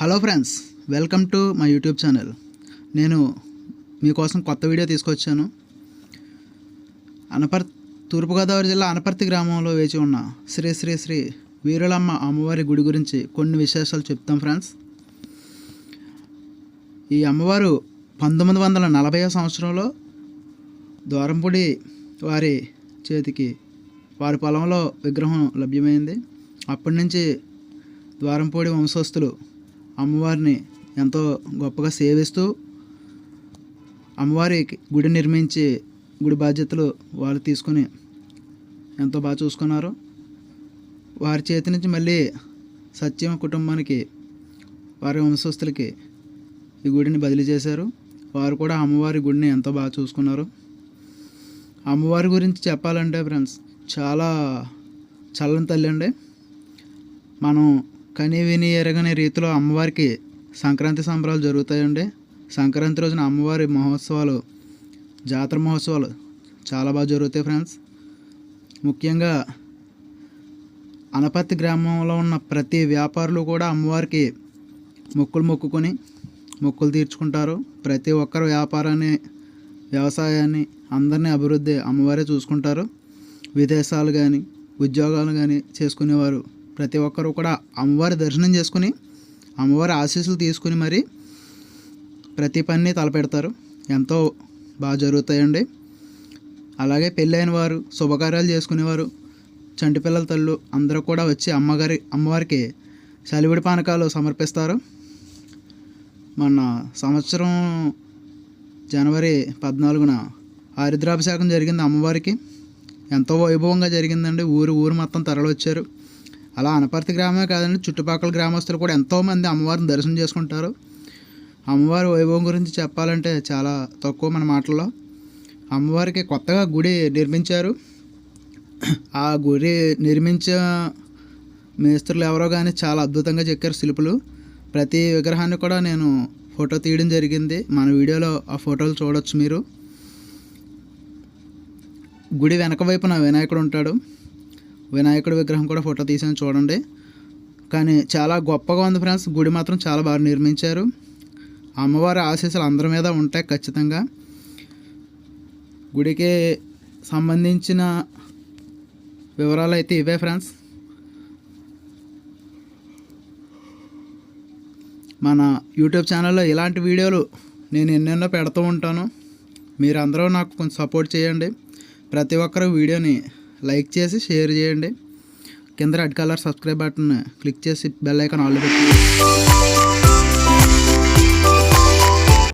Hello friends, welcome to my YouTube channel. నేను మీకోసం కొత్త వీడియో తీసుకొచ్చాను. తూర్పుగోదావరి జిల్లా అనపర్తి గ్రామంలో వేచి ఉన్న శ్రీ శ్రీ శ్రీ వీరులమ్మ అమ్మవారి గుడి గురించి కొన్ని విశేషాలు చెప్తాం ఫ్రెండ్స్. ఈ అమ్మవారు 1940వ సంవత్సరంలో ద్వారంపూడి వారి చేతికి వారి పొలంలో విగ్రహం లభ్యమైంది. అప్పటి నుంచి ద్వారంపూడి వంశస్థులు అమ్మవారిని ఎంతో గొప్పగా సేవిస్తూ అమ్మవారి గుడి నిర్మించి గుడి బాధ్యతలు వాళ్ళు తీసుకొని ఎంతో బాగా చూసుకున్నారు. వారి చేతి నుంచి మళ్ళీ సత్యం కుటుంబానికి వారి వంశస్థులకి ఈ గుడిని బదిలీ చేశారు. వారు కూడా అమ్మవారి గుడిని ఎంతో బాగా చూసుకున్నారు. అమ్మవారి గురించి చెప్పాలంటే ఫ్రెండ్స్, చాలా చల్లని తల్లి అండి. మనం కని విని ఎరగని రీతిలో అమ్మవారికి సంక్రాంతి సంబరాలు జరుగుతాయండి. సంక్రాంతి రోజున అమ్మవారి మహోత్సవాలు, జాతర మహోత్సవాలు చాలా బాగా జరుగుతాయి ఫ్రెండ్స్. ముఖ్యంగా అనపర్తి గ్రామంలో ఉన్న ప్రతి వ్యాపారులు కూడా అమ్మవారికి మొక్కుకొని మొక్కులు తీర్చుకుంటారు. ప్రతి ఒక్కరు వ్యాపారాన్ని, వ్యవసాయాన్ని, అందరినీ అభివృద్ధి అమ్మవారే చూసుకుంటారు. విదేశాలు కానీ ఉద్యోగాలు కానీ చేసుకునేవారు ప్రతి ఒక్కరు కూడా అమ్మవారి దర్శనం చేసుకుని అమ్మవారి ఆశీస్సులు తీసుకుని మరి ప్రతి పనిని తలపెడతారు. ఎంతో బాగా జరుగుతాయండి. అలాగే పెళ్ళైన వారు, శుభకార్యాలు చేసుకునేవారు, చంటి పిల్లల తల్లు అందరూ కూడా వచ్చి అమ్మవారికి చలివిడి పానకాలు సమర్పిస్తారు. మొన్న సంవత్సరం జనవరి 14న ఆరుద్రాభిషేకం జరిగింది. అమ్మవారికి ఎంతో వైభవంగా జరిగిందండి. ఊరు మొత్తం తరలివచ్చారు. అలా అనపర్తి గ్రామమే కాదండి, చుట్టుపక్కల గ్రామస్తులు కూడా ఎంతోమంది అమ్మవారిని దర్శనం చేసుకుంటారు. అమ్మవారి వైభవం గురించి చెప్పాలంటే చాలా తక్కువ మన మాటల్లో. అమ్మవారికి కొత్తగా గుడి నిర్మించారు. ఆ గుడి నిర్మించే మేస్త్రులు ఎవరో కానీ చాలా అద్భుతంగా చెక్కారు శిల్పులు. ప్రతి విగ్రహాన్ని కూడా నేను ఫోటో తీయడం జరిగింది. మన వీడియోలో ఆ ఫోటోలు చూడవచ్చు మీరు. గుడి వెనక వైపున వినాయకుడు ఉంటాడు. వినాయకుడి విగ్రహం కూడా ఫోటో తీసాను చూడండి. కానీ చాలా గొప్పగా ఉంది ఫ్రెండ్స్. గుడి మాత్రం చాలా బాగా నిర్మించారు. అమ్మవారి ఆశీస్సులు అందరి మీద ఉంటాయి ఖచ్చితంగా. గుడికి సంబంధించిన వివరాలు అయితే ఇవే ఫ్రెండ్స్. మన యూట్యూబ్ ఛానల్లో ఇలాంటి వీడియోలు నేను ఎన్నెన్నో పెడుతూ ఉంటాను. మీరందరూ నాకు కొంచెం సపోర్ట్ చేయండి. ప్రతి ఒక్కరు వీడియోని లైక్ చేసి షేర్ చేయండి. కింద red colour subscribe button click చేసి బెల్ ఐకాన్ ఆల్ పెట్టి